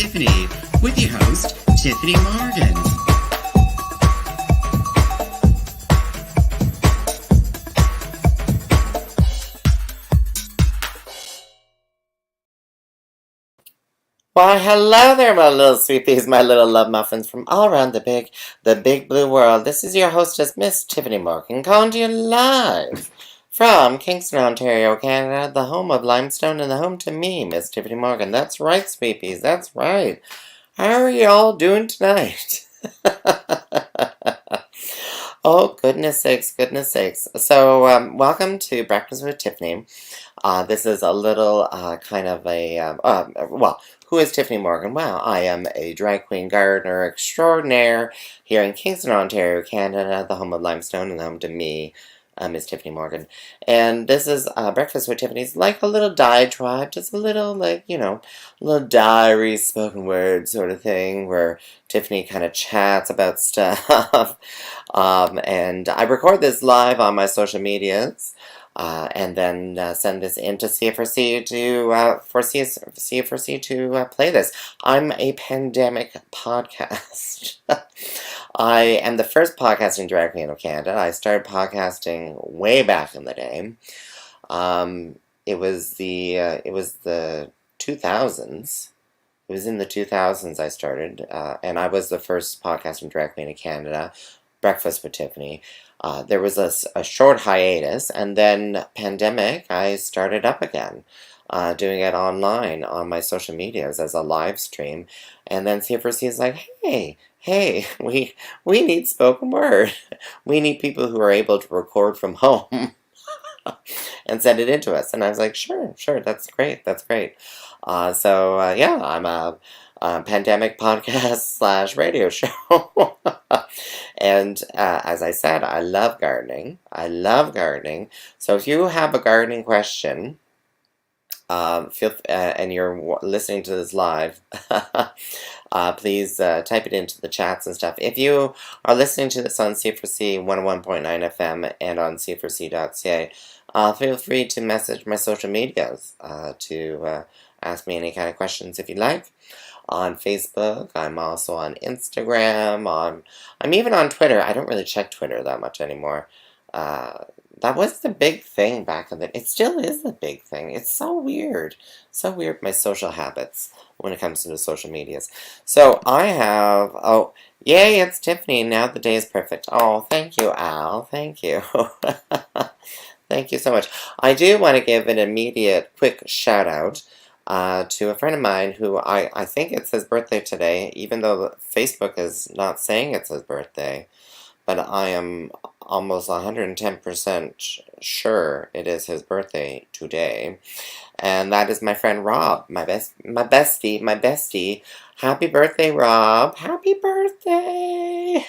Tyffanie with your host, Tyffanie Morgan. Why, hello there, my little sweeties, my little love muffins from all around the big blue world. This is your hostess, Miss Tyffanie Morgan, calling to you live from Kingston, Ontario, Canada, the home of limestone and the home to me, Miss Tyffanie Morgan. That's right, sweeties, that's right. How are you all doing tonight? Oh, goodness sakes, goodness sakes. So, welcome to Breakfast with Tyffanie. This is a little kind of well, who is Tyffanie Morgan? Well, I am a drag queen gardener extraordinaire here in Kingston, Ontario, Canada, the home of limestone and the home to me, Miss Tyffanie Morgan. And this is Breakfast with Tiffany's like a little diatribe, just a little, like, a little diary, spoken word sort of thing where Tiffany kind of chats about stuff. And I record this live on my social medias. And then send this in to CFRC to play this. I'm a pandemic podcast. I am the first podcasting drag queen of Canada. I started podcasting way back in the day. It was the 2000s. It was in the 2000s I started, and I was the first podcasting drag queen in Canada. Breakfast with Tyffanie. There was a short hiatus, and then pandemic, I started up again, doing it online on my social medias as a live stream. And then CFRC is like, hey, we need spoken word. We need people who are able to record from home and send it in to us. And I was like, sure, that's great. Yeah, I'm a pandemic podcast / radio show. And as I said, I love gardening. So if you have a gardening question, and you're listening to this live, please type it into the chats and stuff. If you are listening to this on CFRC 101.9 FM and on CFRC.ca, feel free to message my social medias to ask me any kind of questions if you'd like. On Facebook, I'm also on Instagram, I'm even on Twitter. I don't really check Twitter that much anymore. That was the big thing back in the... It still is the big thing. It's so weird. So weird, my social habits when it comes to the social medias. So I have... Oh, yay, it's Tyffanie. Now the day is perfect. Oh, thank you, Al. Thank you. Thank you so much. I do want to give an immediate quick shout out to a friend of mine who I think it's his birthday today, even though Facebook is not saying it's his birthday. But I am almost 110% sure it is his birthday today. And that is my friend Rob, my bestie. Happy birthday, Rob. Happy birthday.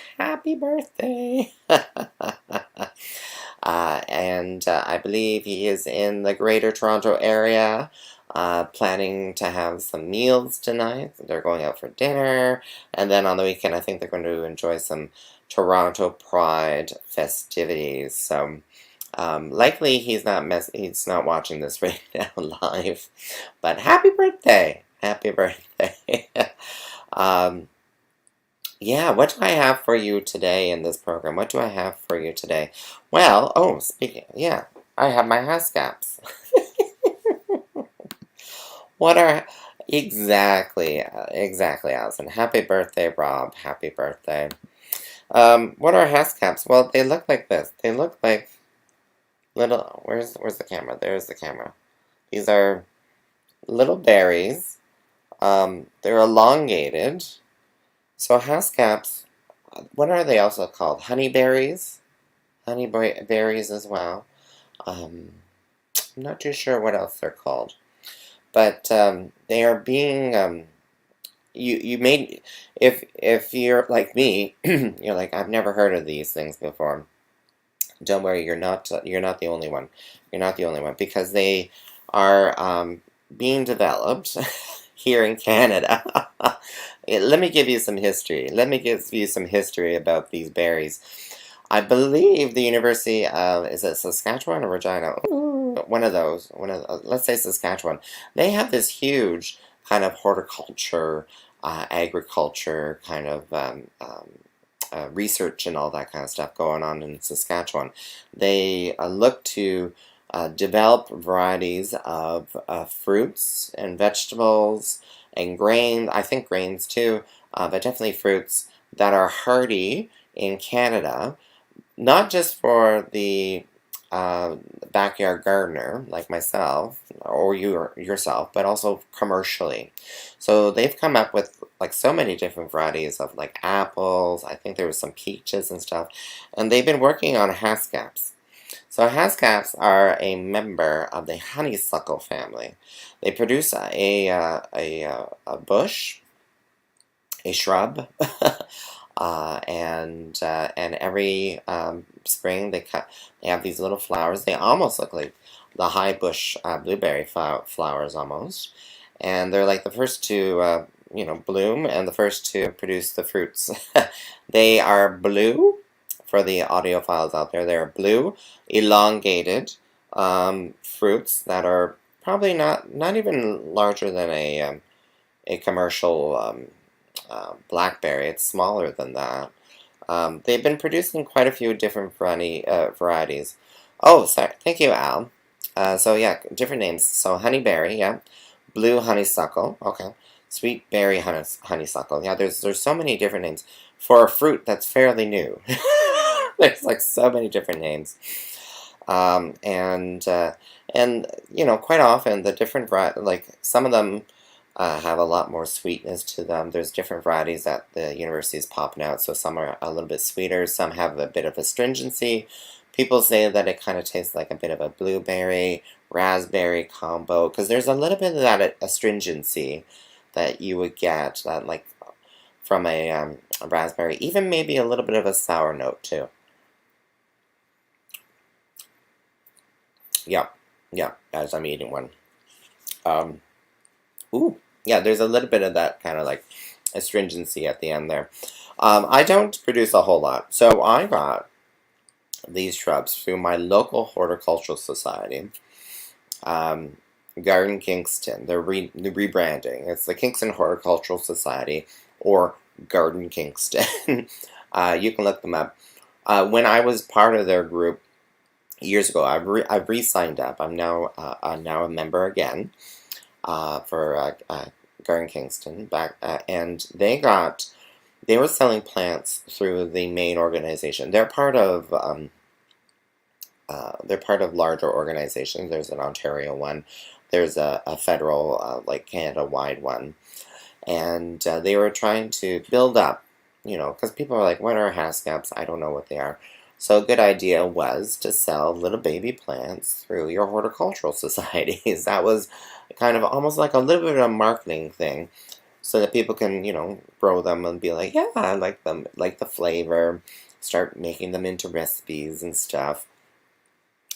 And I believe he is in the Greater Toronto area. Planning to have some meals tonight. They're going out for dinner, and then on the weekend I think they're going to enjoy some Toronto Pride festivities. So likely he's not watching this right now live, but happy birthday. Yeah, what do I have for you today in this program? What do I have for you today? Well, I have my Haskaps. What are... Exactly, Allison. Happy birthday, Rob. Happy birthday. What are Haskaps? Well, they look like this. They look like little... Where's the camera? There's the camera. These are little berries. They're elongated. So Haskaps, what are they also called? Honeyberries? Honeyberries as well. I'm not too sure what else they're called. But they are being you made... If you're like me, you're like, I've never heard of these things before. Don't worry, you're not the only one. You're not the only one, because they are being developed here in Canada. Let me give you some history. About these berries. I believe the University of... Is it Saskatchewan or Regina? One of those. Let's say Saskatchewan. They have this huge kind of horticulture, agriculture, kind of research and all that kind of stuff going on in Saskatchewan. They look to develop varieties of fruits and vegetables and grain, I think grains too, but definitely fruits that are hardy in Canada, not just for the backyard gardener like myself or yourself, but also commercially. So they've come up with like so many different varieties of like apples. I think there was some peaches and stuff, and they've been working on Haskaps. So Haskaps are a member of the honeysuckle family. They produce a bush, a shrub, and every spring they have these little flowers. They almost look like the high bush blueberry flowers almost, and they're like the first to bloom and the first to produce the fruits. They are blue. For the audiophiles out there, they're blue, elongated fruits that are probably not even larger than a commercial blackberry. It's smaller than that. They've been producing quite a few different varieties. Oh, sorry. Thank you, Al. So yeah, different names. So honeyberry, yeah. Blue honeysuckle, okay. Sweet berry honeysuckle. Yeah, there's so many different names for a fruit that's fairly new. There's like so many different names. And quite often the different like some of them have a lot more sweetness to them. There's different varieties that the university is popping out, so some are a little bit sweeter, some have a bit of astringency. People say that it kind of tastes like a bit of a blueberry, raspberry combo, because there's a little bit of that astringency that you would get like from a raspberry, even maybe a little bit of a sour note too. Yeah, as I'm eating one. Ooh, yeah, there's a little bit of that kind of like astringency at the end there. I don't produce a whole lot, so I got these shrubs through my local horticultural society, Garden Kingston. They're rebranding. It's the Kingston Horticultural Society, or Garden Kingston. You can look them up. When I was part of their group years ago, I've re-signed up. I'm now a member again for Garden Kingston and they were selling plants through the main organization. They're part of larger organizations. There's an Ontario one. There's a federal, like Canada-wide one. And they were trying to build up, because people are like, what are Haskaps? I don't know what they are. So a good idea was to sell little baby plants through your horticultural societies. That was kind of almost like a little bit of a marketing thing, so that people can, grow them and be like, yeah, I like them, like the flavor, start making them into recipes and stuff.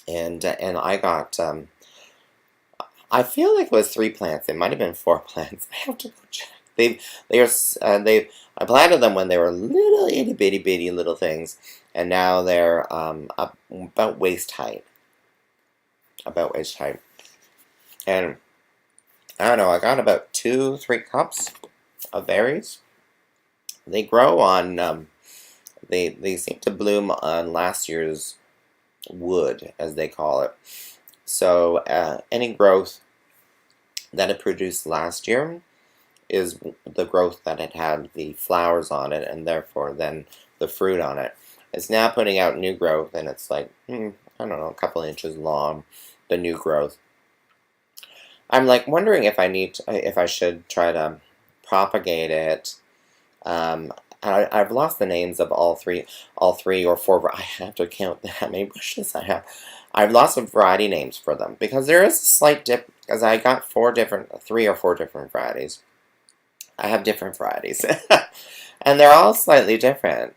And I got, I feel like it was 3 plants. It might have been 4 plants. I have to go check. I planted them when they were little itty bitty little things, and now they're about waist height. And I don't know, I got about 2-3 cups of berries. They grow on, they seem to bloom on last year's wood, as they call it. So any growth that it produced last year is the growth that it had the flowers on it, and therefore then the fruit on it. It's now putting out new growth, and it's like, I don't know, a couple inches long, the new growth. I'm like wondering if I should try to propagate it. I've lost the names of all three or four. I have to count how many bushes I have. I've lost some variety names for them because there is a slight dip. Because I got 3 or 4 different varieties. I have different varieties, and they're all slightly different.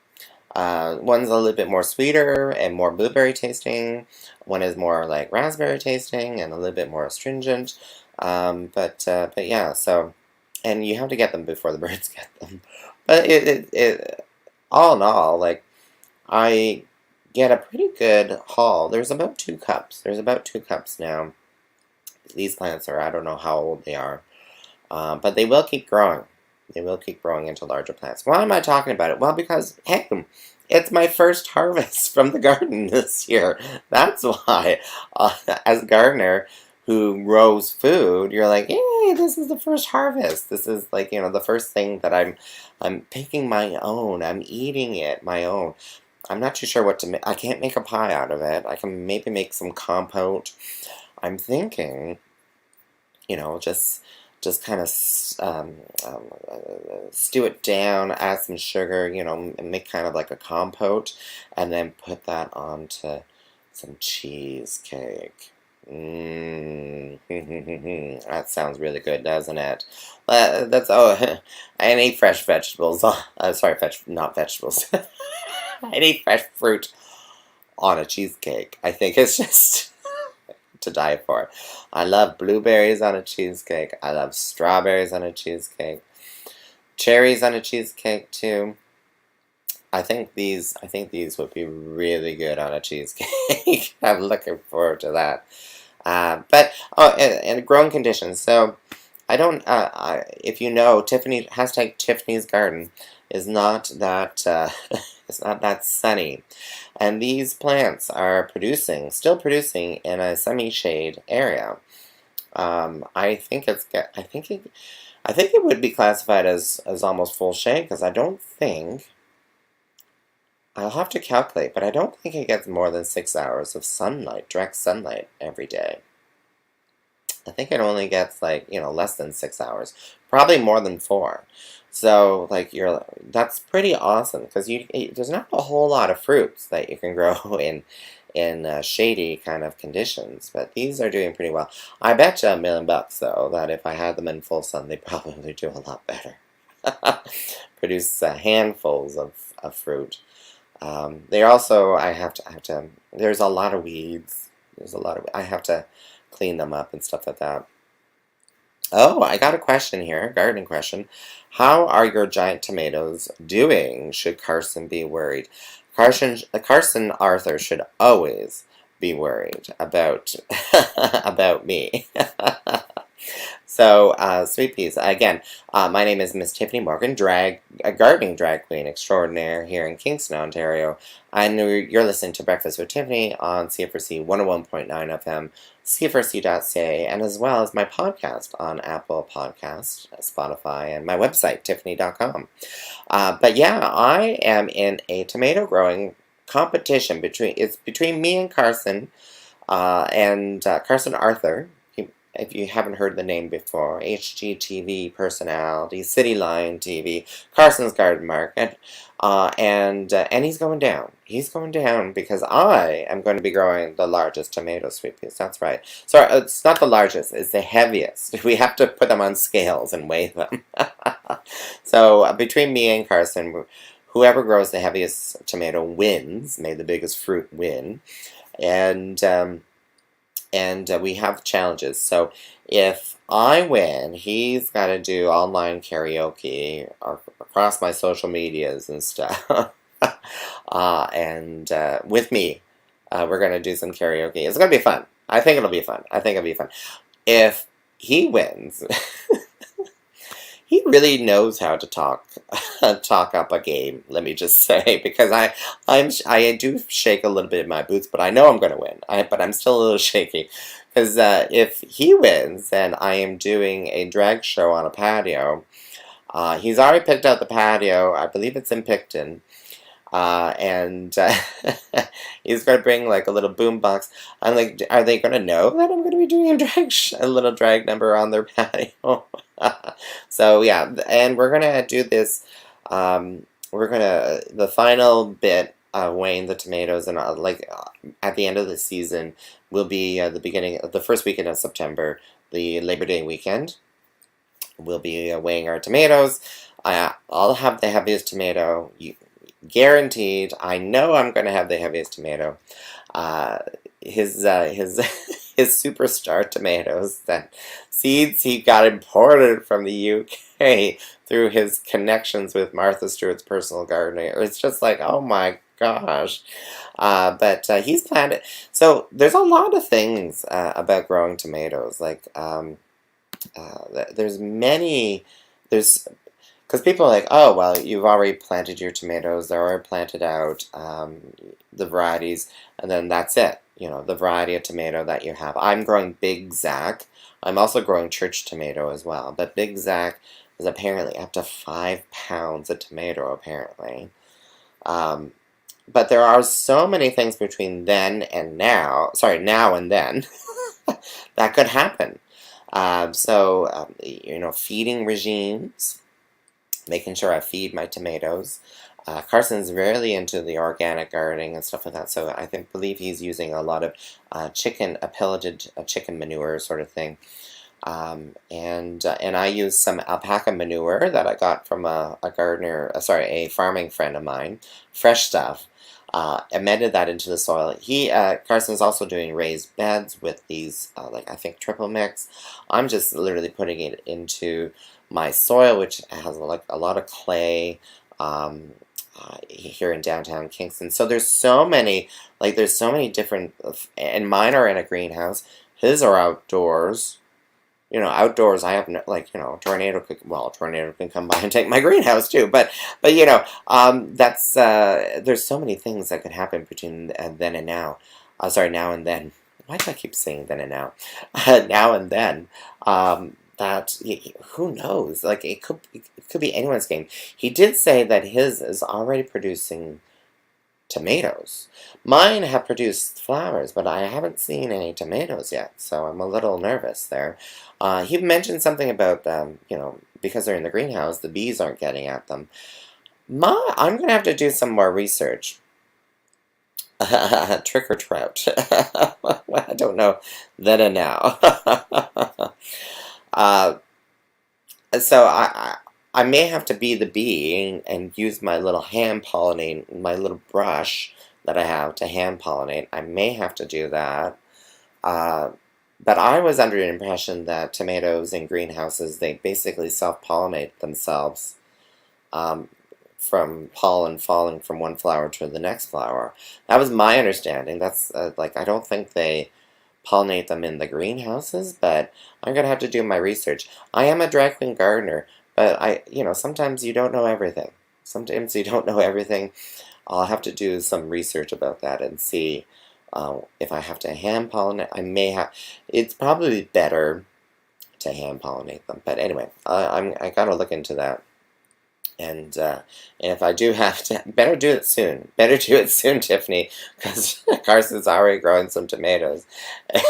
One's a little bit more sweeter and more blueberry tasting. One is more like raspberry tasting and a little bit more astringent. But yeah, so, and you have to get them before the birds get them. But it all in all, like, I get a pretty good haul. There's about 2 cups. There's about 2 cups now. These plants are, I don't know how old they are. But they will keep growing. They will keep growing into larger plants. Why am I talking about it? Well, because, hey, it's my first harvest from the garden this year. That's why. As a gardener who grows food, you're like, hey, this is the first harvest. This is like, the first thing that I'm picking my own. I'm eating it my own. I'm not too sure what to make. I can't make a pie out of it. I can maybe make some compote. I'm thinking, just kind of stew it down, add some sugar, and make kind of like a compote, and then put that onto some cheesecake. That sounds really good, doesn't it? I eat fresh vegetables. Sorry, not vegetables. I eat fresh fruit on a cheesecake. I think it's just to die for. I love blueberries on a cheesecake. I love strawberries on a cheesecake. Cherries on a cheesecake too. I think these would be really good on a cheesecake. I'm looking forward to that. But in growing conditions. So I don't. If you know, Tiffany's garden is not that. It's not that sunny. And these plants are still producing in a semi-shade area. I think it would be classified as almost full shade because I'll have to calculate, but I don't think it gets more than 6 hours of sunlight, direct sunlight every day. I think it only gets less than 6 hours, probably more than 4. So that's pretty awesome because there's not a whole lot of fruits that you can grow in shady kind of conditions, but these are doing pretty well. I bet you $1 million though that if I had them in full sun, they'd probably do a lot better. Produce handfuls of fruit. They also I have to. There's a lot of weeds. I have to clean them up and stuff like that. Oh, I got a question here, a gardening question. How are your giant tomatoes doing? Should Carson be worried? Carson Arthur should always be worried about about me. So, sweet peas. Again, my name is Miss Tyffanie Morgan, a gardening drag queen extraordinaire here in Kingston, Ontario. And you're listening to Breakfast with Tyffanie on CFRC 101.9 FM, CFRC.ca, and as well as my podcast on Apple Podcasts, Spotify, and my website, Tyffanie.com. But yeah, I am in a tomato growing competition between me and Carson, Carson Arthur. If you haven't heard the name before, HGTV personality, City Line TV, Carson's Garden Market, and he's going down. He's going down because I am going to be growing the largest tomato sweet peas. That's right. Sorry, it's not the largest. It's the heaviest. We have to put them on scales and weigh them. So between me and Carson, whoever grows the heaviest tomato wins. May the biggest fruit win. And we have challenges. So if I win, he's got to do online karaoke across my social medias and stuff. With me, we're going to do some karaoke. It's going to be fun. I think it'll be fun. If he wins, he really knows how to talk up a game, let me just say, because I do shake a little bit in my boots, but I know I'm going to win. But I'm still a little shaky, because if he wins, then I am doing a drag show on a patio. He's already picked out the patio. I believe it's in Picton. He's going to bring like a little boom box. I'm like, are they going to know that I'm going to be doing a little drag number on their patio? So yeah, and we're going to do this. The final bit, weighing the tomatoes, and at the end of the season will be the first weekend of September, the Labor Day weekend. We'll be weighing our tomatoes. I'll have the heaviest tomato. Guaranteed. I know I'm going to have the heaviest tomato. His superstar tomatoes, that seeds he got imported from the UK through his connections with Martha Stewart's personal gardening. It's just like, oh my gosh. But he's planted. So there's a lot of things about growing tomatoes. there's many, there's, because people are like, oh, well, you've already planted your tomatoes, they're already planted out, the varieties, and then that's it, the variety of tomato that you have. I'm growing Big Zack. I'm also growing church tomato as well, but Big Zack is apparently up to 5 pounds of tomato, apparently. Um, but there are so many things between then and now, sorry, now and then, that could happen. Feeding regimes, making sure I feed my tomatoes. Carson's really into the organic gardening and stuff like that, so believe he's using a lot of pelleted chicken manure sort of thing. And I use some alpaca manure that I got from a farming friend of mine, fresh stuff. Amended that into the soil. Carson's also doing raised beds with these, triple mix. I'm just literally putting it into my soil, which has a lot of clay, here in downtown Kingston. So there's so many different, and mine are in a greenhouse. His are outdoors. Outdoors, I have tornado can come by and take my greenhouse too. But that's there's so many things that could happen between then and now. Now and then. Why do I keep saying then and now? Now and then. Who knows? It could be anyone's game. He did say that his is already producing tomatoes. Mine have produced flowers, but I haven't seen any tomatoes yet, so I'm a little nervous there. He mentioned something about, because they're in the greenhouse, the bees aren't getting at them. I'm going to have to do some more research. Trick or trout. I don't know then and now. So I may have to be the bee and use my little my little brush that I have to hand pollinate. I may have to do that. But I was under the impression that tomatoes in greenhouses, they basically self-pollinate themselves, from pollen falling from one flower to the next flower. That was my understanding. That's I don't think they pollinate them in the greenhouses, but I'm going to have to do my research. I am a drag queen gardener, but sometimes you don't know everything. Sometimes you don't know everything. I'll have to do some research about that and see if I have to hand pollinate. It's probably better to hand pollinate them. But anyway, I gotta look into that. And if I do have to, better do it soon. Better do it soon, Tiffany, because Carson's already growing some tomatoes. We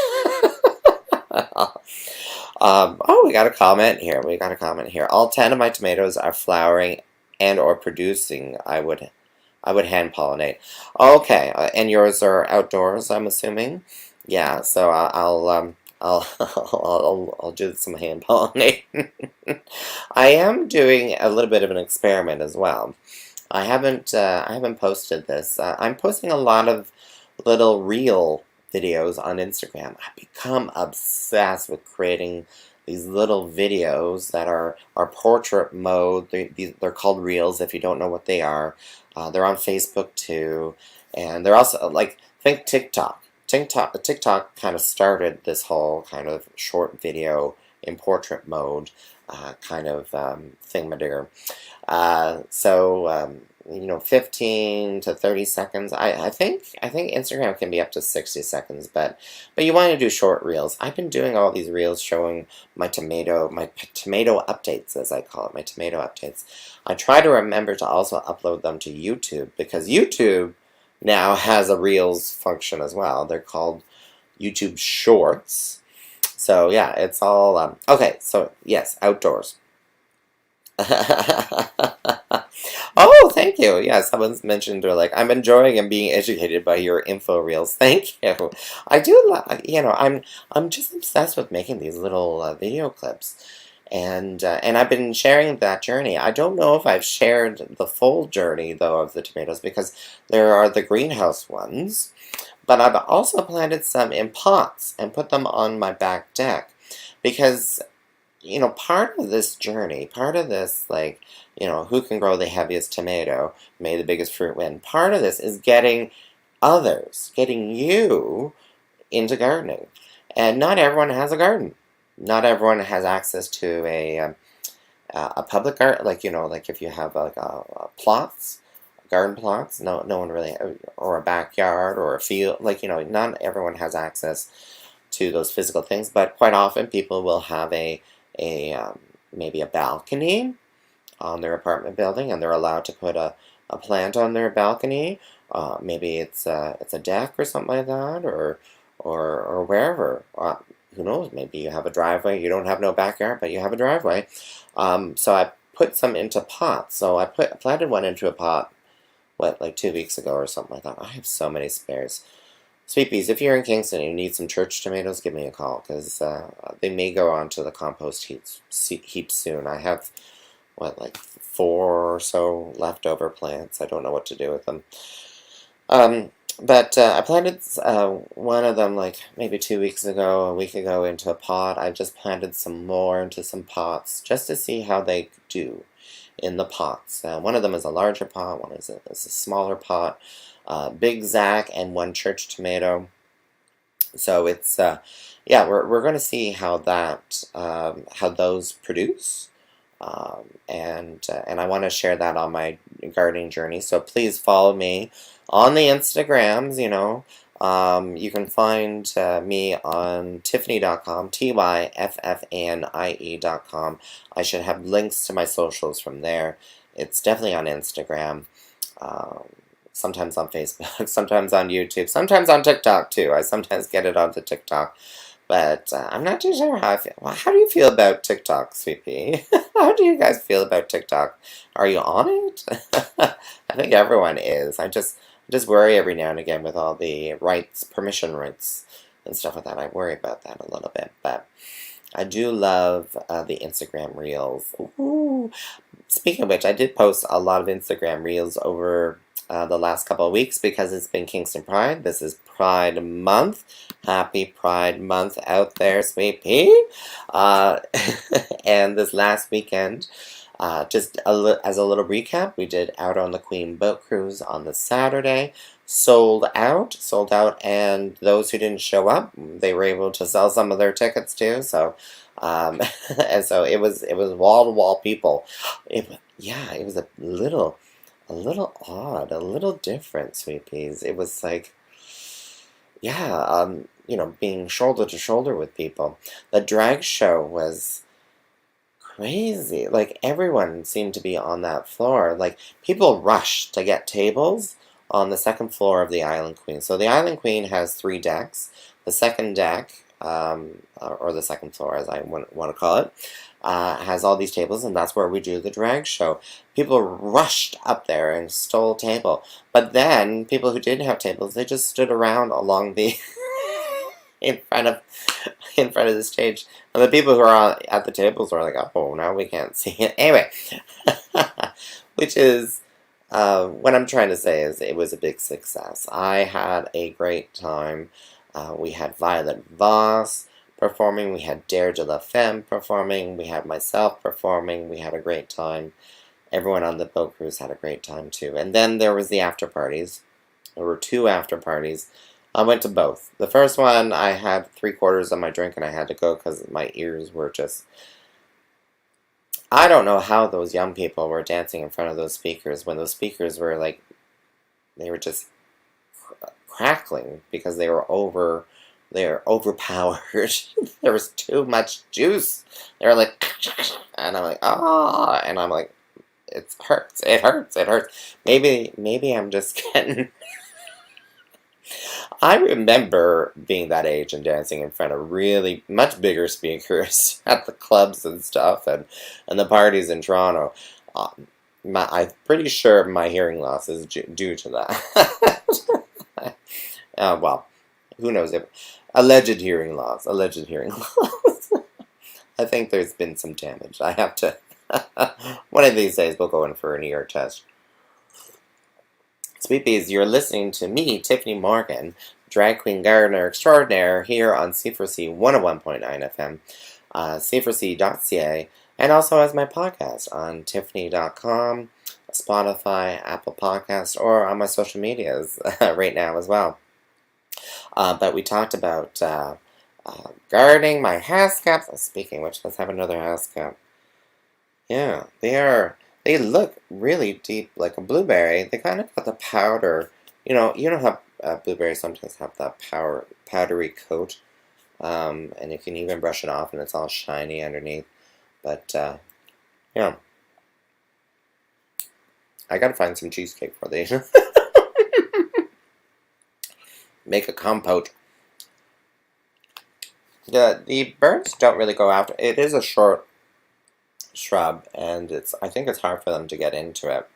got a comment here. All 10 of my tomatoes are flowering and or producing. I would hand pollinate. Okay, and yours are outdoors, I'm assuming. Yeah, so I'll do some hand pollinating. I am doing a little bit of an experiment as well. I haven't posted this. I'm posting a lot of little reel videos on Instagram. I've become obsessed with creating these little videos that are portrait mode. They're called reels if you don't know what they are. They're on Facebook too, and they're also think TikTok. TikTok kind of started this whole kind of short video in portrait mode thingamajigger. 15 to 30 seconds. I think Instagram can be up to 60 seconds, but you want to do short reels. I've been doing all these reels showing my tomato updates, as I call it, my tomato updates. I try to remember to also upload them to YouTube, because YouTube now has a reels function as well. They're called YouTube Shorts. So yeah, it's all okay. So yes, outdoors. Oh, thank you. Yeah, someone's mentioned I'm enjoying and being educated by your info reels. Thank you. I do. I'm just obsessed with making these little video clips, and I've been sharing that journey. I don't know if I've shared the full journey though of the tomatoes, because there are the greenhouse ones, but I've also planted some in pots and put them on my back deck, because part of this journey, part of this, who can grow the heaviest tomato, may the biggest fruit win. Part of this is getting you into gardening. And not everyone has a garden. not everyone has access to a public garden, like like if you have like plots, garden plots. No one really, or a backyard or a field. Like not everyone has access to those physical things, but quite often people will have a maybe a balcony on their apartment building, and they're allowed to put a plant on their balcony. Maybe it's a deck or something like that, or wherever. Who knows? Maybe you have a driveway. You don't have no backyard, but you have a driveway. So I put some into pots. So I planted one into a pot, like 2 weeks ago or something like that. I have so many spares. Sweet peas, if you're in Kingston and you need some church tomatoes, give me a call, because they may go onto the compost heap soon. I have, like 4 or so leftover plants. I don't know what to do with them. But I planted one of them like maybe 2 weeks ago, a week ago, into a pot. I just planted some more into some pots just to see how they do in the pots. One of them is a larger pot, one is a smaller pot. Big Zac and one church tomato. So it's yeah, we're going to see how how those produce. And I want to share that on my gardening journey. So please follow me on the Instagrams. You can find me on Tyffanie.com, Tyffanie.com. I should have links to my socials from there. It's definitely on Instagram. Sometimes on Facebook, sometimes on YouTube, sometimes on TikTok too. I sometimes get it onto TikTok. But I'm not too sure how I feel. Well, how do you feel about TikTok, Sweet Pea? How do you guys feel about TikTok? Are you on it? I think everyone is. I just worry every now and again with all the permission rights, and stuff like that. I worry about that a little bit. But I do love the Instagram Reels. Ooh. Speaking of which, I did post a lot of Instagram Reels over the last couple of weeks, because it's been Kingston Pride. This is Pride Month. Happy Pride Month out there, Sweet Pea. And this last weekend, just as a little recap, we did Out on the Queen boat cruise on the Saturday. Sold out, and those who didn't show up, they were able to sell some of their tickets too. So, and so it was wall to wall people. It was a little odd, a little different, Sweet Peas. It was like, being shoulder to shoulder with people. The drag show was crazy. Like, everyone seemed to be on that floor. Like, people rushed to get tables on the second floor of the Island Queen. So the Island Queen has 3 decks. The second deck, or the second floor as I want to call it, has all these tables, and that's where we do the drag show. People rushed up there and stole a table. But then, people who didn't have tables, they just stood around along the in front of the stage. And the people who are at the tables were like, oh, now we can't see it. Anyway, which is, what I'm trying to say is it was a big success. I had a great time. We had Violet Voss performing, we had Dare de la Femme performing, we had myself performing. We had a great time. Everyone on the boat cruise had a great time too. And then there was the after parties. There were 2 after parties. I went to both. The first one, I had 3/4 of my drink and I had to go because my ears were just... I don't know how those young people were dancing in front of those speakers when those speakers were like... They were just crackling because they were overpowered. There was too much juice. They were like... And I'm like, ah! And I'm like, it hurts. Maybe I'm just getting... I remember being that age and dancing in front of really much bigger speakers at the clubs and stuff, and the parties in Toronto. I'm pretty sure my hearing loss is due to that. Well, who knows? Alleged hearing loss. I think there's been some damage. I have to... One of these days we'll go in for an ear test. Sweet Peas, you're listening to me, Tyffanie Morgan, drag queen gardener extraordinaire, here on C4C 101.9 FM, C4C.ca, and also as my podcast on Tyffanie.com, Spotify, Apple Podcasts, or on my social medias right now as well. But we talked about Gardening my Haskap. Speaking of which, let's have another Haskap. Yeah, they look really deep like a blueberry. They kind of got the powder. You know how blueberries sometimes have that powdery coat. And you can even brush it off and it's all shiny underneath. But, yeah, I gotta find some cheesecake for these. Make a compote. The birds don't really go after it. Is a short shrub, and I think it's hard for them to get into it.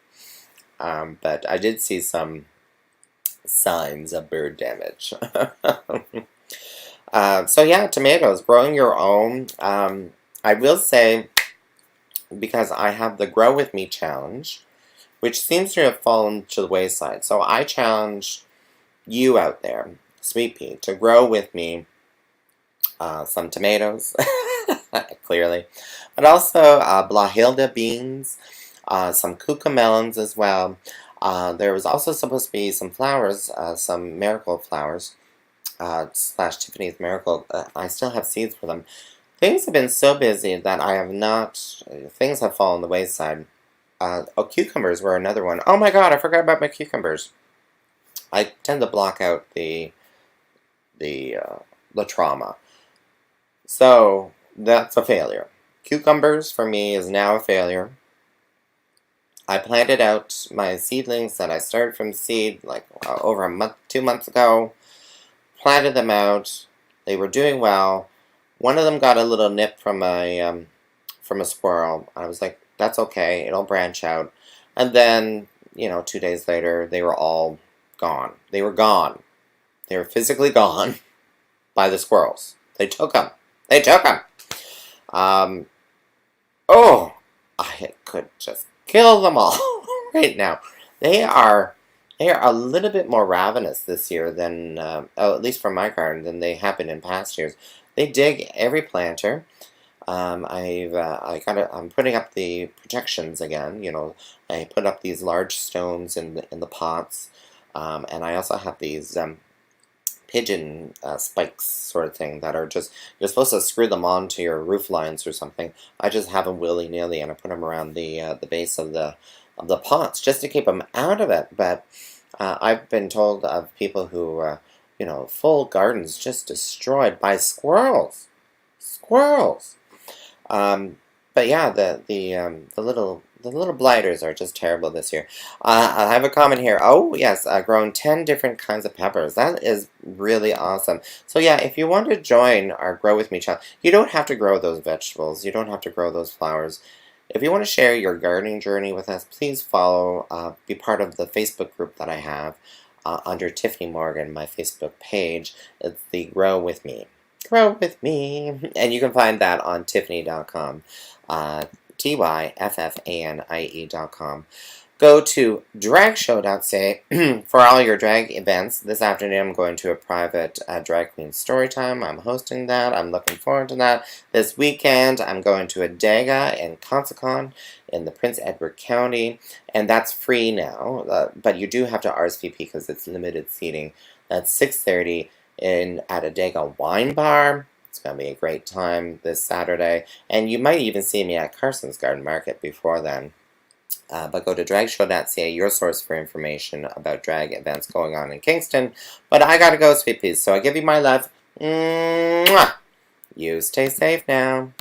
But I did see some signs of bird damage. So yeah, tomatoes, growing your own. I will say, because I have the Grow With Me challenge, which seems to have fallen to the wayside. So I challenge you out there, Sweet Pea, to grow with me some tomatoes, clearly, but also Blahilda beans, some cucamelons as well. There was also supposed to be some flowers, some marigold flowers, slash Tiffany's Miracle. I still have seeds for them. Things have been so busy that I have not, things have fallen the wayside. Cucumbers were another one. Oh my god, I forgot about my cucumbers. I tend to block out the trauma. So, that's a failure. Cucumbers, for me, is now a failure. I planted out my seedlings that I started from seed, like, over a month, 2 months ago. Planted them out. They were doing well. One of them got a little nip from a squirrel. I was like, that's okay, it'll branch out. And then, 2 days later, they were all gone. They were gone. They were physically gone by the squirrels. They took them. They took them. Oh, I could just kill them all right now. They are a little bit more ravenous this year than, at least for my garden, than they have been in past years. They dig every planter. I'm putting up the protections again. I put up these large stones in the pots, and I also have these pigeon spikes sort of thing that are just, you're supposed to screw them onto your roof lines or something. I just have them willy-nilly, and I put them around the base of the pots just to keep them out of it. But I've been told of people who, full gardens just destroyed by squirrels. Squirrels. But yeah, the little blighters are just terrible this year. I have a comment here. Oh yes, I've grown 10 different kinds of peppers. That is really awesome. So yeah, if you want to join our Grow With Me challenge, you don't have to grow those vegetables. You don't have to grow those flowers. If you want to share your gardening journey with us, please follow, be part of the Facebook group that I have under Tyffanie Morgan, my Facebook page. It's the Grow With Me. Grow With Me. And you can find that on Tyffanie.com. Tyffanie.com. Go to dragshow.ca for all your drag events. This afternoon I'm going to a private drag queen story time. I'm hosting that. I'm looking forward to that. This weekend I'm going to a Daga in Consacon in the Prince Edward County, and that's free now, but you do have to RSVP because it's limited seating. That's 6:30 at a Daga wine bar. It's going to be a great time this Saturday, and you might even see me at Carson's Garden Market before then. But go to dragshow.ca, your source for information about drag events going on in Kingston. But I gotta go, sweet peas, so I give you my love. Mwah! You stay safe now.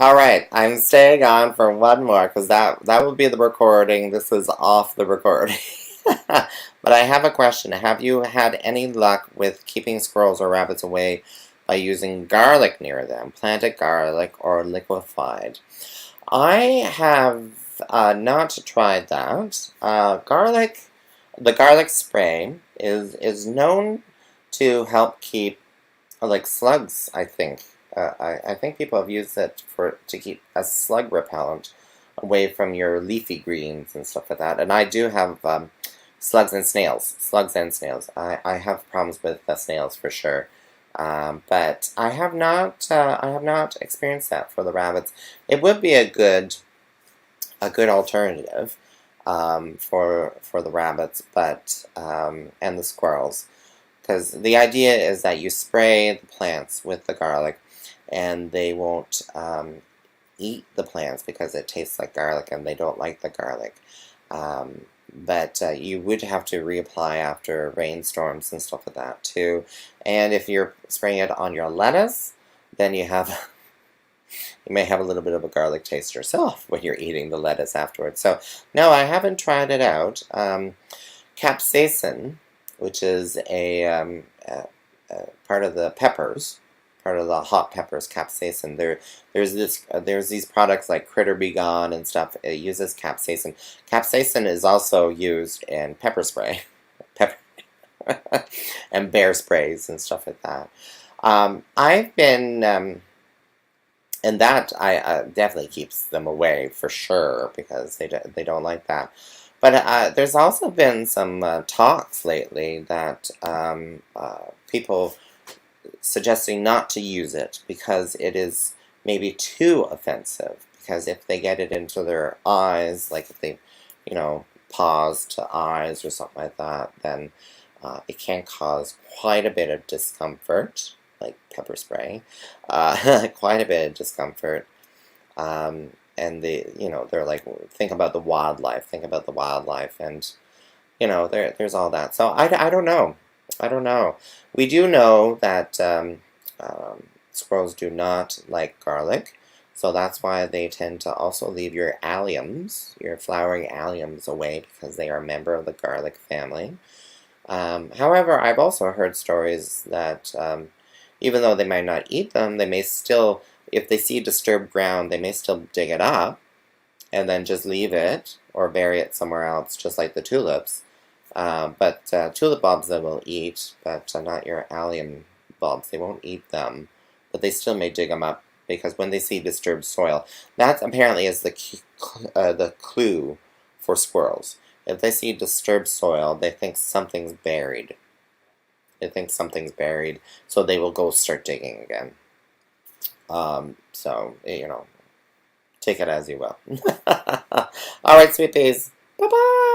Alright, I'm staying on for one more, because that will be the recording. This is off the recording. But I have a question. Have you had any luck with keeping squirrels or rabbits away by using garlic near them? Planted garlic or liquefied? I have not tried that. The garlic spray is known to help keep, like slugs, I think. I think people have used it to keep a slug repellent away from your leafy greens and stuff like that. And I do have slugs and snails. Slugs and snails. I have problems with the snails for sure. But I have not experienced that for the rabbits. It would be a good alternative for the rabbits, but and the squirrels, because the idea is that you spray the plants with the garlic, and they won't eat the plants because it tastes like garlic, and they don't like the garlic. But you would have to reapply after rainstorms and stuff like that too. And if you're spraying it on your lettuce, then you may have a little bit of a garlic taste yourself when you're eating the lettuce afterwards. So no, I haven't tried it out. Capsaicin, which is a part of the peppers, part of the hot peppers, capsaicin. There's these products like Critter Be Gone and stuff. It uses capsaicin. Capsaicin is also used in pepper spray, pepper and bear sprays and stuff like that. I've been, and that I definitely keeps them away for sure, because they don't like that. But there's also been some talks lately that people suggesting not to use it because it is maybe too offensive. Because if they get it into their eyes, like if they, paws to eyes or something like that, then it can cause quite a bit of discomfort, like pepper spray, quite a bit of discomfort. And they're like, think about the wildlife, and there's all that. So I don't know. We do know that squirrels do not like garlic, so that's why they tend to also leave your alliums, your flowering alliums, away, because they are a member of the garlic family. However, I've also heard stories that even though they might not eat them, they may still, if they see disturbed ground, they may still dig it up and then just leave it or bury it somewhere else, just like the tulips. But tulip bulbs they will eat, but not your allium bulbs. They won't eat them, but they still may dig them up, because when they see disturbed soil, that apparently is the clue for squirrels. If they see disturbed soil, they think something's buried. So they will go start digging again. So, take it as you will. All right, sweet peas. Bye-bye.